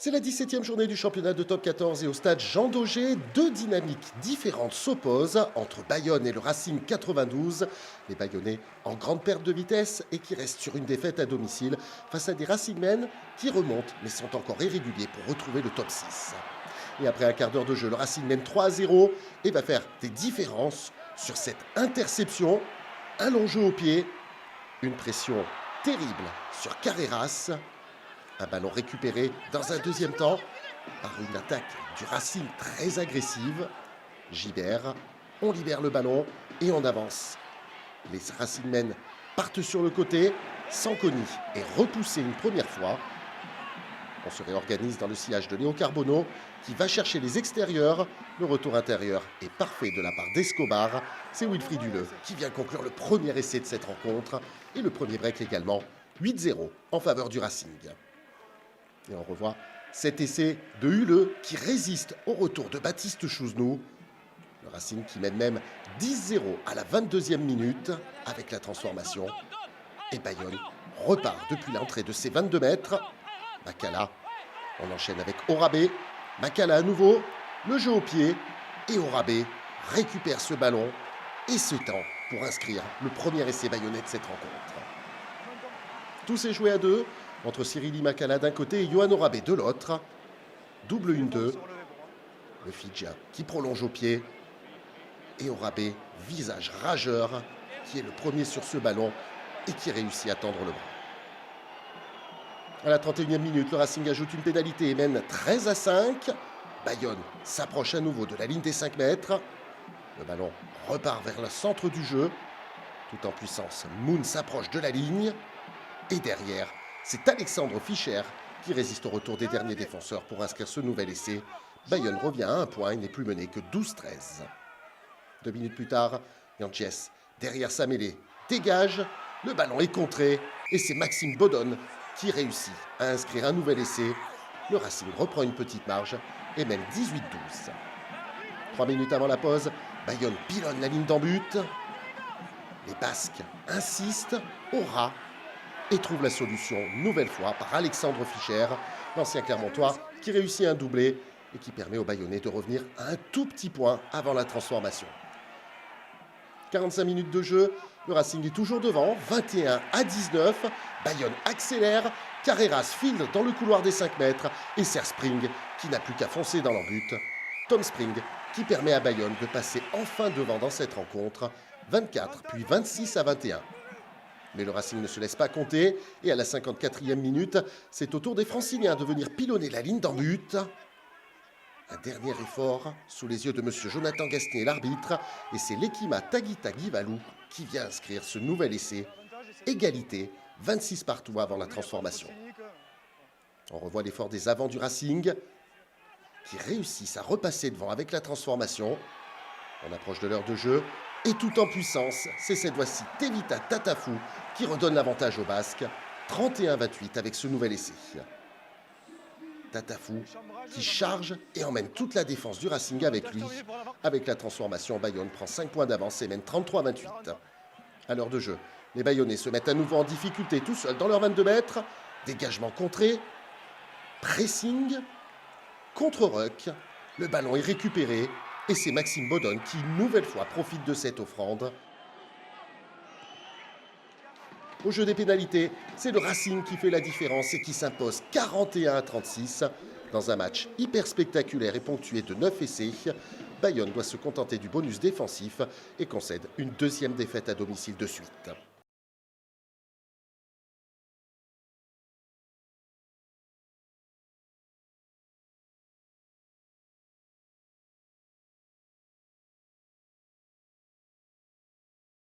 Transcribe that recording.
C'est la 17e journée du championnat de top 14 et au stade Jean Daugé, deux dynamiques différentes s'opposent entre Bayonne et le Racing 92. Les Bayonnais en grande perte de vitesse et qui restent sur une défaite à domicile face à des Racingmen qui remontent mais sont encore irréguliers pour retrouver le top 6. Et après un quart d'heure de jeu, le Racing mène 3-0 et va faire des différences sur cette interception. Un long jeu au pied, une pression terrible sur Carreras. Un ballon récupéré dans un deuxième temps par une attaque du Racing très agressive. Gibert, on libère le ballon et on avance. Les Racingmen partent sur le côté. Sanconi est repoussé une première fois. On se réorganise dans le sillage de Léo Carbonneau qui va chercher les extérieurs. Le retour intérieur est parfait de la part d'Escobar. C'est Wilfried Huleux qui vient conclure le premier essai de cette rencontre. Et le premier break également, 8-0 en faveur du Racing. Et on revoit cet essai de Huleux qui résiste au retour de Baptiste Chouznou. Le Racing qui mène même 10-0 à la 22e minute avec la transformation. Et Bayonne repart depuis l'entrée de ses 22 mètres. Makala, on enchaîne avec Orabé. Makala à nouveau, le jeu au pied. Et Orabé récupère ce ballon et ce temps pour inscrire le premier essai bayonnais de cette rencontre. Tout s'est joué à deux entre Cyril Makala d'un côté et Johan Orabé de l'autre. Double 1-2. Le Fidjien qui prolonge au pied. Et Orabé, visage rageur, qui est le premier sur ce ballon et qui réussit à tendre le bras. À la 31e minute, le Racing ajoute une pénalité et mène 13-5. Bayonne s'approche à nouveau de la ligne des 5 mètres. Le ballon repart vers le centre du jeu. Tout en puissance, Moon s'approche de la ligne. Et derrière, c'est Alexandre Fischer qui résiste au retour des derniers défenseurs pour inscrire ce nouvel essai. Bayonne revient à un point et n'est plus mené que 12-13. 2 minutes plus tard, Yanches, derrière sa mêlée, dégage. Le ballon est contré et c'est Maxime Bodon qui réussit à inscrire un nouvel essai. Le Racing reprend une petite marge et mène 18-12. 3 minutes avant la pause, Bayonne pilonne la ligne d'en but. Les Basques insistent au ras et trouvent la solution une nouvelle fois par Alexandre Fischer, l'ancien Clermontois qui réussit un doublé et qui permet aux Bayonnais de revenir à un tout petit point avant la transformation. 45 minutes de jeu, le Racing est toujours devant, 21-19. Bayonne accélère, Carreras file dans le couloir des 5 mètres et Serre Spring qui n'a plus qu'à foncer dans leur but. Tom Spring qui permet à Bayonne de passer enfin devant dans cette rencontre, 24 puis 26-21. Mais le Racing ne se laisse pas compter et à la 54e minute, c'est au tour des Franciliens de venir pilonner la ligne d'en but. Un dernier effort sous les yeux de M. Jonathan Gasnier, l'arbitre, et c'est Lekima Tagita Givalou qui vient inscrire ce nouvel essai. Égalité, 26 partout avant la transformation. On revoit l'effort des avants du Racing qui réussissent à repasser devant avec la transformation. On approche de l'heure de jeu et tout en puissance, c'est cette fois-ci Tevita Tatafou qui redonne l'avantage aux Basques, 31-28 avec ce nouvel essai. Tatafou qui charge et emmène toute la défense du Racing avec lui. Avec la transformation, Bayonne prend 5 points d'avance et mène 33-28. À l'heure de jeu, les Bayonnais se mettent à nouveau en difficulté tout seuls dans leurs 22 mètres. Dégagement contré, pressing, contre-ruck. Le ballon est récupéré et c'est Maxime Bodon qui, une nouvelle fois, profite de cette offrande. Au jeu des pénalités, c'est le Racing qui fait la différence et qui s'impose 41-36. Dans un match hyper spectaculaire et ponctué de 9 essais, Bayonne doit se contenter du bonus défensif et concède une deuxième défaite à domicile de suite.